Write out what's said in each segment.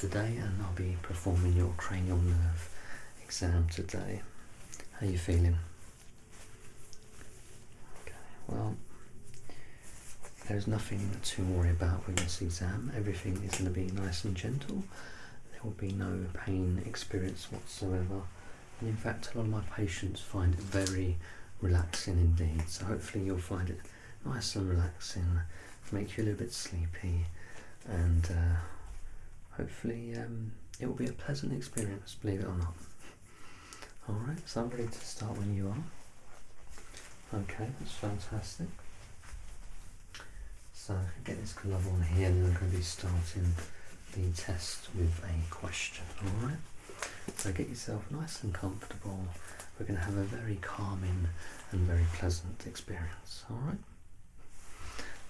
today, and I'll be performing your cranial nerve exam today. How are you feeling? Okay, well, there's nothing to worry about with this exam. Everything is going to be nice and gentle. There will be no pain experienced whatsoever. And in fact, a lot of my patients find it very relaxing indeed. So hopefully you'll find it nice and relaxing, make you a little bit sleepy, and hopefully it will be a pleasant experience, believe it or not. Alright, so I'm ready to start when you are. Okay, that's fantastic. So get this glove on here, and I'm going to be starting the test with a question. Alright, so get yourself nice and comfortable. We're going to have a very calming and very pleasant experience. Alright?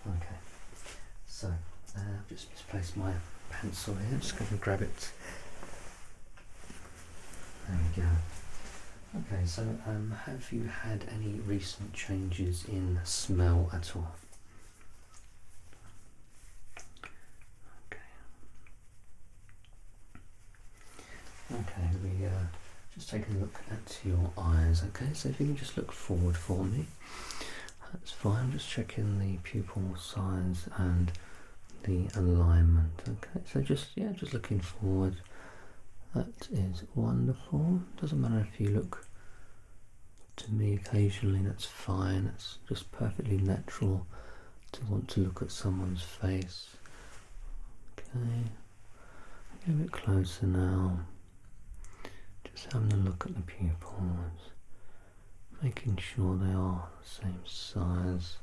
Okay, so just misplaced my pencil here, just going to grab it. There we go. Okay, so have you had any recent changes in smell at all? Okay, we just taking a look at your eyes. Okay, so if you can just look forward for me, that's fine. I'm just checking the pupil size and the alignment. Okay, so just looking forward. That is wonderful. Doesn't matter if you look to me occasionally, that's fine. It's just perfectly natural to want to look at someone's face. Okay, get a bit closer now. Just having a look at the pupils, making sure they are the same size.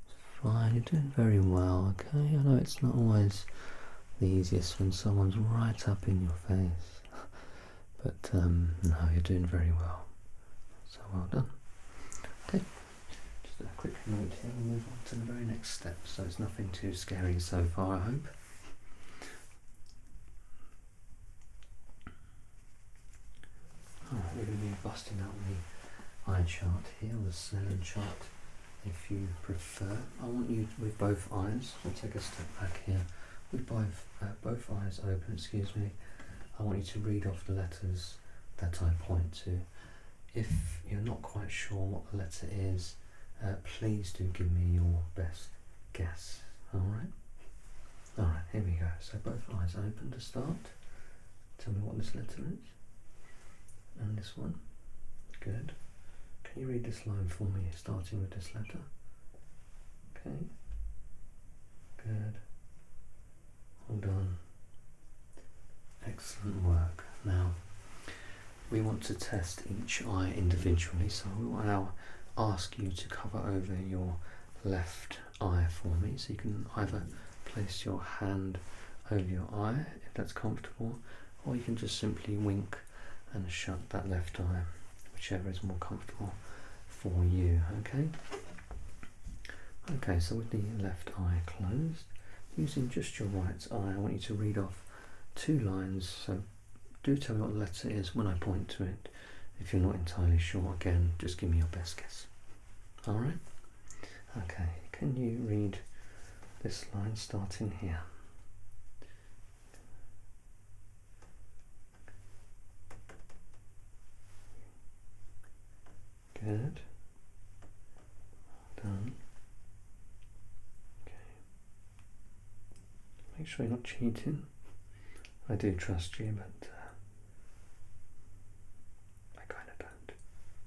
It's fine, you're doing very well, okay? I know it's not always the easiest when someone's right up in your face, but no, you're doing very well. So well done. Okay, just a quick note here, we'll move on to the very next step, so it's nothing too scary so far, I hope. We're going to be busting out the eye chart here, or the Snellen chart if you prefer. I want you with both eyes, we'll take a step back here, with both eyes open, excuse me. I want you to read off the letters that I point to. If you're not quite sure what the letter is, please do give me your best guess. Alright? Alright, here we go. So both eyes open to start. Tell me what this letter is. And this one. Good. Can you read this line for me, starting with this letter? Okay. Good. Well done. Excellent work. Now, we want to test each eye individually, so we will now ask you to cover over your left eye for me. So you can either place your hand over your eye, if that's comfortable, or you can just simply wink and shut that left eye, whichever is more comfortable for you. Okay? Okay, so with the left eye closed, using just your right eye, I want you to read off two lines. So do tell me what the letter is when I point to it. If you're not entirely sure, again, just give me your best guess. Alright? Okay, can you read this line starting here? Good. Done. Okay. Make sure you're not cheating. I do trust you, but I kind of don't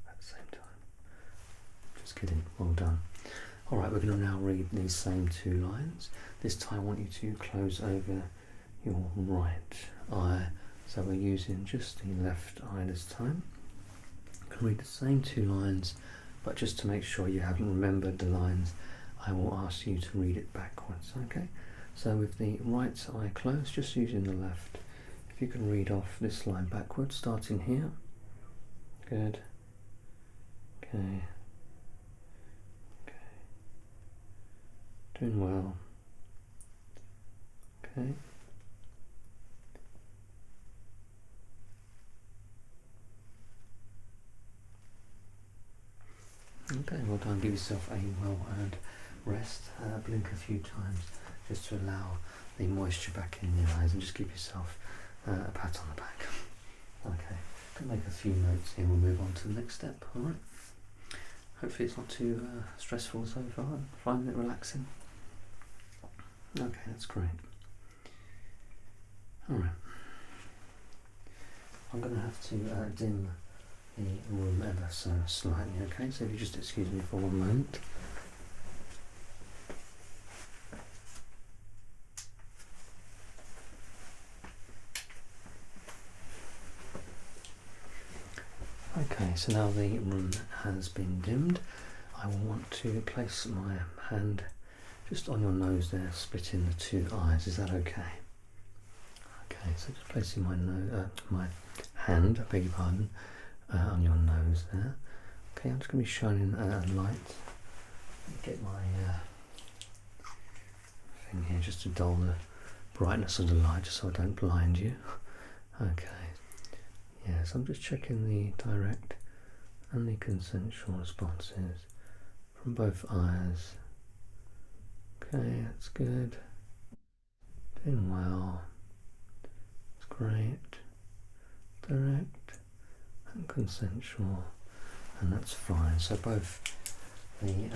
at the same time. Just kidding. Well done. Alright, we're going to now read these same two lines. This time I want you to close over your right eye. So we're using just the left eye this time. Can read the same two lines, but just to make sure you haven't remembered the lines, I will ask you to read it backwards. Okay, so with the right eye closed, just using the left, if you can read off this line backwards, starting here. Good. Okay. Okay. Doing well. Okay. Okay, well done. Give yourself a well-earned rest. Blink a few times just to allow the moisture back in your eyes, and just give yourself a pat on the back. Okay, I'm going to make a few notes here and we'll move on to the next step. Alright, hopefully it's not too stressful so far. Finding it relaxing? Okay, that's great. Alright, I'm going to have to dim the room ever so slightly, okay? So if you just excuse me for one moment. Okay, so now the room has been dimmed, I will want to place my hand just on your nose there, splitting the two eyes. Is that okay? Okay, so just placing my hand, I beg your pardon, on your nose there. Okay, I'm just going to be shining a light. Get my thing here just to dull the brightness of the light, just so I don't blind you. Okay. Yes, I'm just checking the direct and the consensual responses from both eyes. Okay, that's good. Doing well. It's great. Direct and consensual, and that's fine. So both the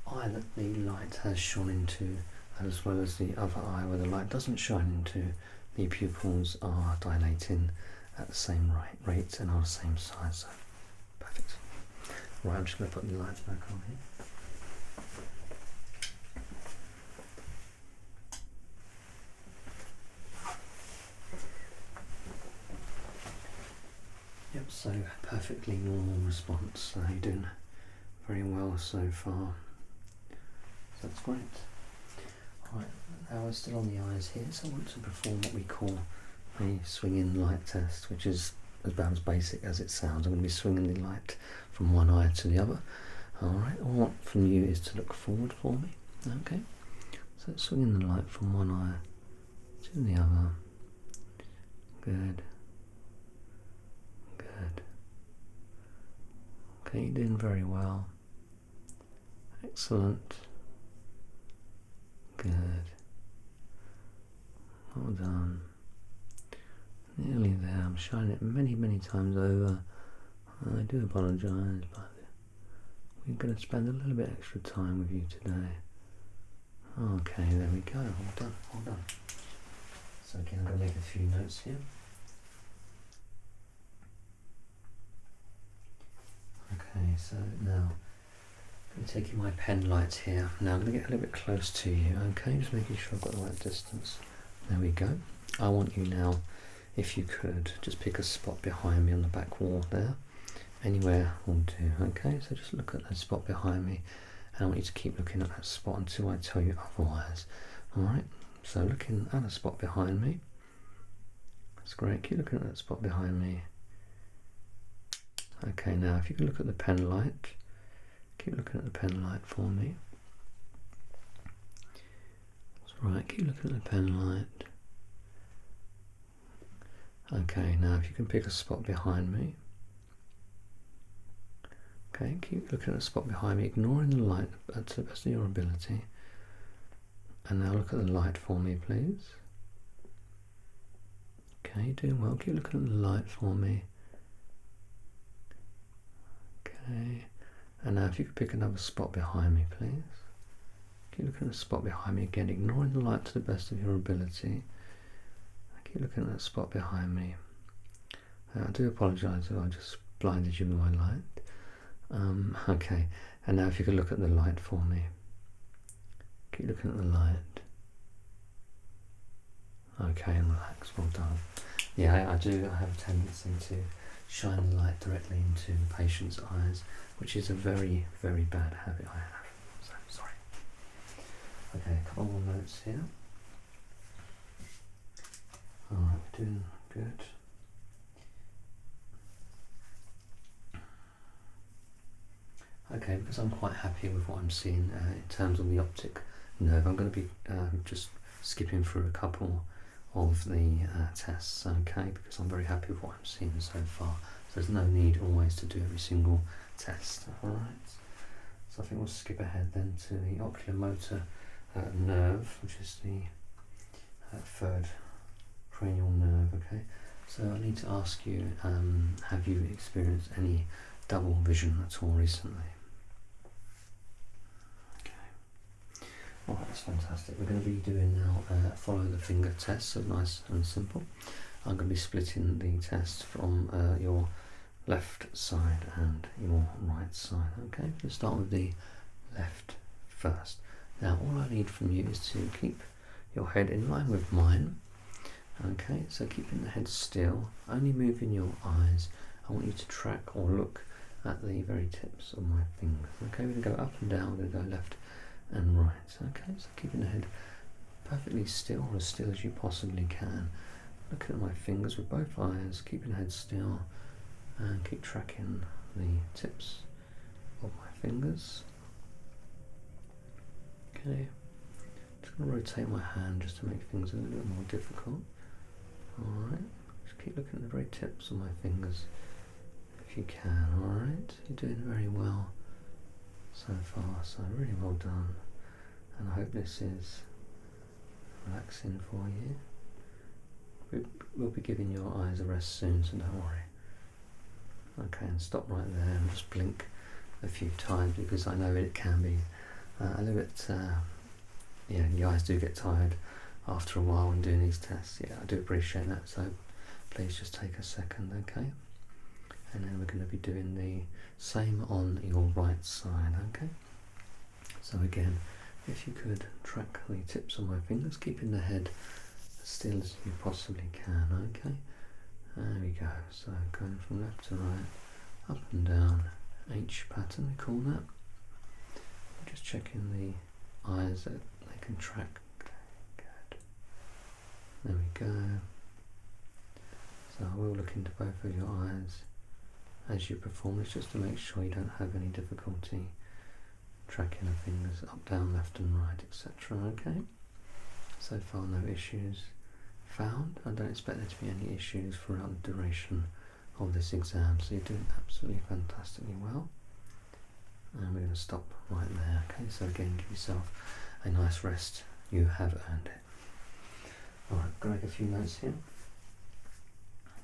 eye that the light has shone into, as well as the other eye where the light doesn't shine into, the pupils are dilating at the same rate and are the same size. So perfect. Right, I'm just going to put the lights back on here. Yep, so perfectly normal response. You're doing very well so far. So that's great. Alright, now we're still on the eyes here, so I want to perform what we call a swinging light test, which is about as basic as it sounds. I'm going to be swinging the light from one eye to the other. Alright, all I want from you is to look forward for me. Okay, so swinging the light from one eye to the other. Good. Good. Okay, you're doing very well. Excellent. Good. Well done. Nearly there. I'm shining it many, many times over. I do apologise, but we're going to spend a little bit extra time with you today. Okay, there we go. All done. All done. So again, I'm going to make a few notes here. Okay, so now I'm taking my pen light here. Now I'm going to get a little bit close to you, okay? Just making sure I've got the right distance. There we go. I want you now, if you could, just pick a spot behind me on the back wall there. Anywhere will do, okay? So just look at that spot behind me, and I want you to keep looking at that spot until I tell you otherwise. Alright, so looking at a spot behind me. That's great. Keep looking at that spot behind me. Okay, now if you can look at the pen light, keep looking at the pen light for me. That's right, keep looking at the pen light. Okay, now if you can pick a spot behind me. Okay, keep looking at the spot behind me, ignoring the light to the best of your ability. And now look at the light for me, please. Okay, you're doing well. Keep looking at the light for me. Okay, and now if you could pick another spot behind me, please. Keep looking at the spot behind me again, ignoring the light to the best of your ability. Keep looking at that spot behind me. I do apologise if I just blinded you with my light. Okay, and now if you could look at the light for me. Keep looking at the light. Okay, and relax. Well done. Yeah, I have a tendency to shine the light directly into the patient's eyes, which is a very, very bad habit I have. So, sorry. Okay, a couple more notes here. Alright, we're doing good. Okay, because I'm quite happy with what I'm seeing in terms of the optic nerve, I'm going to be just skipping through a couple of the tests, okay, because I'm very happy with what I'm seeing so far. So there's no need always to do every single test. Alright, so I think we'll skip ahead then to the oculomotor nerve, which is the third cranial nerve. Okay, so I need to ask you, have you experienced any double vision at all recently? Okay, alright, that's fantastic. We're going to be doing now follow the finger test, so nice and simple. I'm going to be splitting the test from your left side and your right side. Okay, let's start with the left first. Now all I need from you is to keep your head in line with mine. Okay, so keeping the head still, only moving your eyes. I want you to track or look at the very tips of my fingers. Okay, we're going to go up and down, we're going to go left and right. Okay, so keeping the head perfectly still, or as still as you possibly can. Looking at my fingers with both eyes, keeping the head still, and keep tracking the tips of my fingers. Okay, just going to rotate my hand just to make things a little bit more difficult. Alright, just keep looking at the very tips of my fingers if you can. Alright, you're doing very well so far, so really well done, and I hope this is relaxing for you. We'll be giving your eyes a rest soon, so don't worry. Okay, and stop right there and just blink a few times, because I know it can be a little bit, yeah, the eyes do get tired after a while when doing these tests. Yeah, I do appreciate that, so please just take a second, okay? And then we're going to be doing the same on your right side, okay? So again, if you could track the tips of my fingers, keeping the head as still as you possibly can, okay? There we go, so going from left to right, up and down, H pattern we call that. Just checking the eyes that they can track. Good. There we go. So I will look into both of your eyes as you perform this, just to make sure you don't have any difficulty tracking the fingers up, down, left and right, etc. Okay, so far no issues found. I don't expect there to be any issues throughout the duration of this exam, so you're doing absolutely fantastically well. And we're going to stop right there. Okay, so again, give yourself a nice rest. You have earned it. Alright, I'm going to make a few notes here.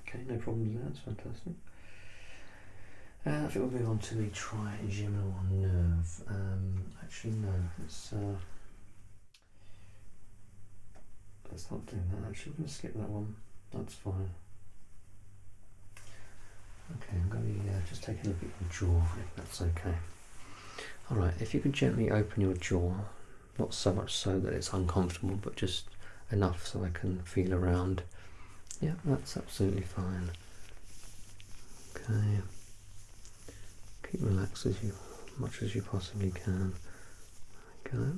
Okay, no problems there, that's fantastic. I think we'll move on to the trigeminal nerve. Actually, no, let's not do that. Actually, we're going to skip that one. That's fine. Okay, I'm going to be just taking a look at your jaw, if that's okay. Alright, if you could gently open your jaw, not so much so that it's uncomfortable, but just enough so I can feel around. Yeah, that's absolutely fine. Okay. Keep relaxed as much as you possibly can. Okay.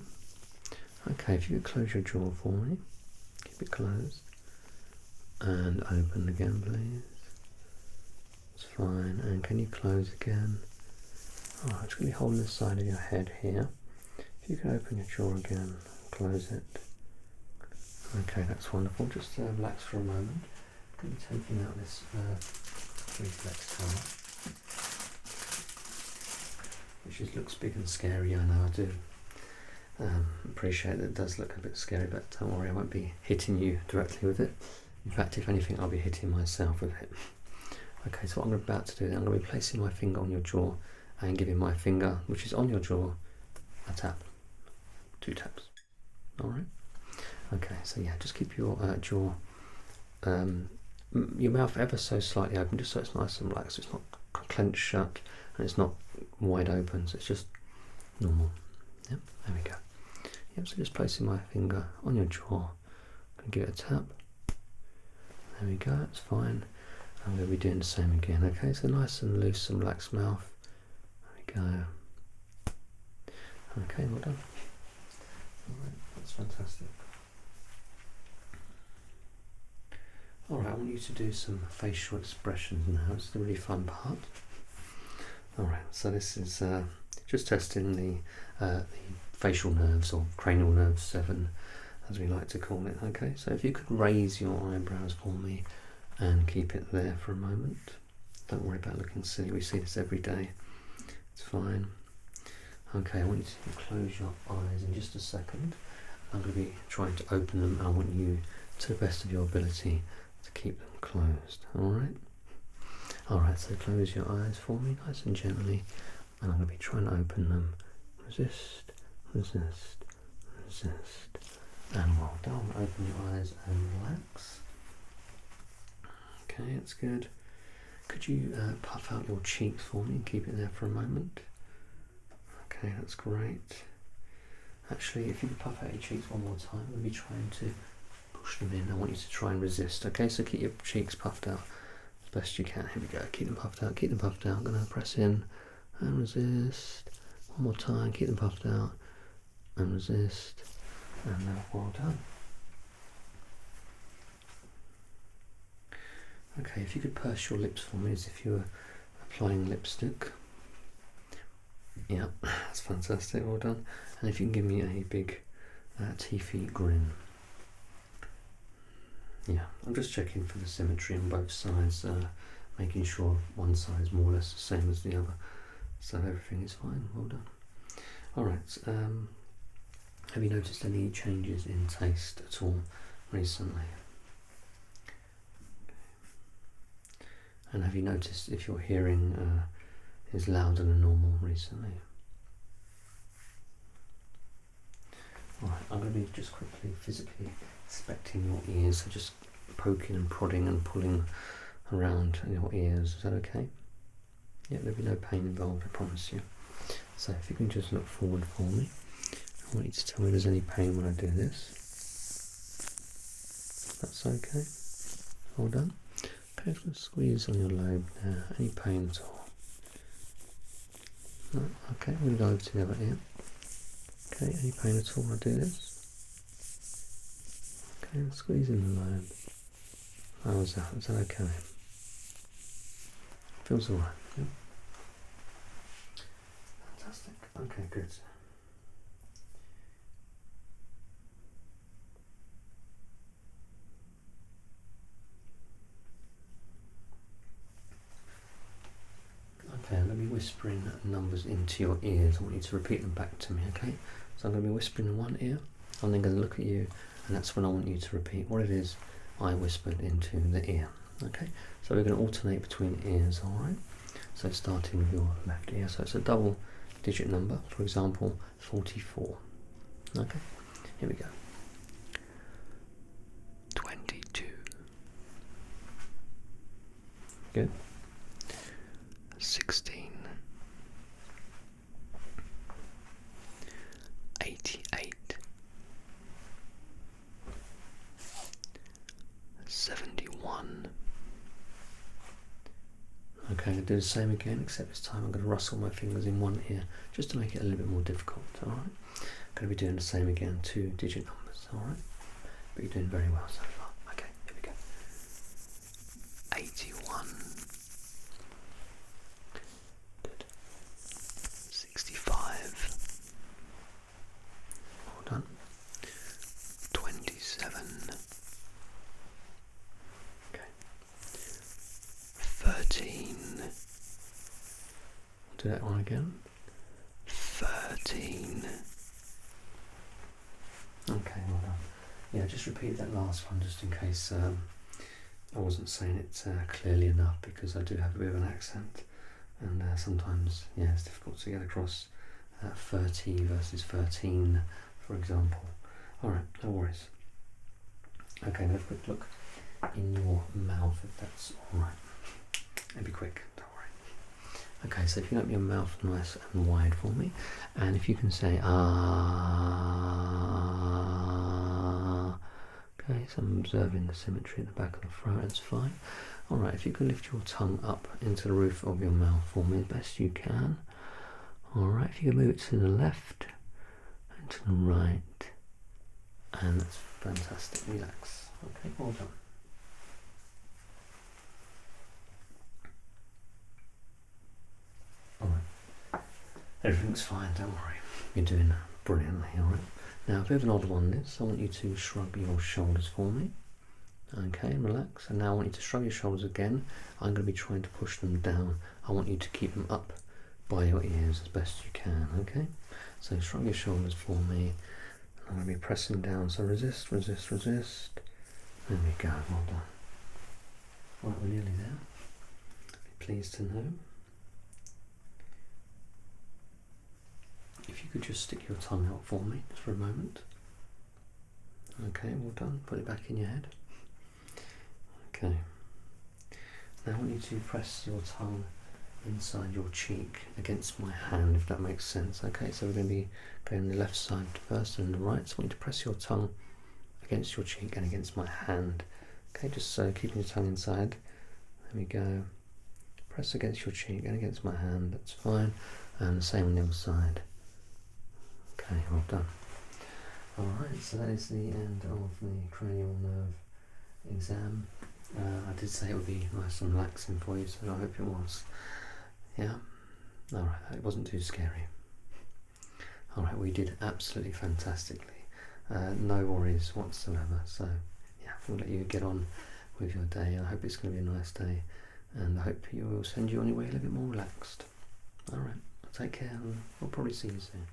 Okay, if you could close your jaw for me. Keep it closed. And open again, please. It's fine. And can you close again? Alright, I'm just going to be holding the side of your head here. If you can open your jaw again, close it. Okay, that's wonderful. Just relax for a moment. I'm going to be taking out this reflex tower, which just looks big and scary. I know, I do appreciate that it does look a bit scary, but don't worry, I won't be hitting you directly with it. In fact, if anything, I'll be hitting myself with it. Okay, so what I'm about to do, I'm going to be placing my finger on your jaw and giving my finger, which is on your jaw, a tap. 2 taps. Alright? Okay, so yeah, just keep your jaw, your mouth ever so slightly open, just so it's nice and relaxed. It's not clenched shut and it's not wide open, so it's just normal. Yep, there we go. Yep, so just placing my finger on your jaw, I'm going to give it a tap. There we go, that's fine. I'm going to be doing the same again. Okay, so nice and loose and relaxed mouth. There we go. Okay, well done. Alright, that's fantastic. Alright, I want you to do some facial expressions now. It's the really fun part. Alright, so this is just testing the facial nerves, or cranial nerve 7, as we like to call it. Okay, so if you could raise your eyebrows for me and keep it there for a moment. Don't worry about looking silly, we see this every day. It's fine. Okay, I want you to close your eyes in just a second. I'm going to be trying to open them, and I want you, to the best of your ability, to keep them closed. Alright? Alright, so close your eyes for me, nice and gently, and I'm going to be trying to open them. Resist, resist, resist, and well done. Open your eyes and relax. Okay, that's good. Could you puff out your cheeks for me and keep it there for a moment? Okay, that's great. Actually, if you could puff out your cheeks one more time, we'll be trying to push them in. I want you to try and resist. Okay, so keep your cheeks puffed out as best you can. Here we go. Keep them puffed out. Keep them puffed out. I'm going to press in and resist. One more time. Keep them puffed out and resist. And now, well done. Okay, if you could purse your lips for me as if you were applying lipstick. Yeah, that's fantastic, well done. And if you can give me a big teethy grin. Yeah, I'm just checking for the symmetry on both sides, making sure one side is more or less the same as the other. So everything is fine, well done. Alright, have you noticed any changes in taste at all recently? And have you noticed if your hearing is louder than normal recently? Alright, I'm going to be just quickly physically inspecting your ears, so just poking and prodding and pulling around your ears. Is that okay? Yeah, there'll be no pain involved, I promise you. So if you can just look forward for me, I want you to tell me if there's any pain when I do this. That's okay. All done. Okay, just gonna squeeze on your lobe now. Any pain at all? No? Okay, we're going to go over to the other ear. Okay, any pain at all when I do this? Okay, squeeze in the lobe. How's that? Is that okay? Feels alright, yeah? Fantastic. Okay, good. Okay, I'm going to be whispering numbers into your ears. I want you to repeat them back to me, okay? So I'm going to be whispering in one ear. I'm then going to look at you, and that's when I want you to repeat what it is I whispered into the ear, okay? So we're going to alternate between ears, alright? So starting with your left ear. So it's a double digit number, for example, 44. Okay, here we go. 22. Good. 16. 88. 71. Okay, I'm going to do the same again, except this time I'm going to rustle my fingers in one ear just to make it a little bit more difficult, alright? I'm going to be doing the same again, 2-digit numbers, alright? But you're doing very well so far. Okay, here we go. 81. Good. 65. Well done. 27. Okay. 13. We'll do that one again. 13. Okay, well done. Yeah, just repeat that last one just in case I wasn't saying it clearly enough, because I do have a bit of an accent, and sometimes, yeah, it's difficult to get across 30 versus 13, for example. Alright, no worries. Okay, have a quick look in your mouth if that's alright. It'll be quick, don't worry. Okay, so if you open your mouth nice and wide for me, and if you can say ah. Okay, so I'm observing the symmetry at the back of the throat, that's fine. Alright, if you can lift your tongue up into the roof of your mouth for me as best you can. Alright, if you can move it to the left and to the right. And that's fantastic, relax. Okay, well done. Alright, everything's fine, don't worry. You're doing brilliantly, alright. Now, a bit of an odd one this, I want you to shrug your shoulders for me. Okay, relax. And now I want you to shrug your shoulders again. I'm going to be trying to push them down. I want you to keep them up by your ears as best you can, okay? So shrug your shoulders for me. I'm going to be pressing down, so resist, resist, resist. There we go, well done. Right, we're nearly there. Be pleased to know. If you could just stick your tongue out for me, just for a moment. Okay, well done. Put it back in your head. Okay. Now I want you to press your tongue inside your cheek against my hand, if that makes sense. Okay, so we're going to be going the left side first and the right. So I want you to press your tongue against your cheek and against my hand. Okay, just so keeping your tongue inside. There we go. Press against your cheek and against my hand, that's fine. And the same on the other side. Okay, well done. Alright, so that is the end of the cranial nerve exam. I did say it would be nice and relaxing for you, so I hope it was. Yeah? Alright, it wasn't too scary. Alright, we did absolutely fantastically. No worries whatsoever, so yeah, we'll let you get on with your day. I hope it's going to be a nice day, and I hope you will send you on your way a little bit more relaxed. Alright, take care, and I'll probably see you soon.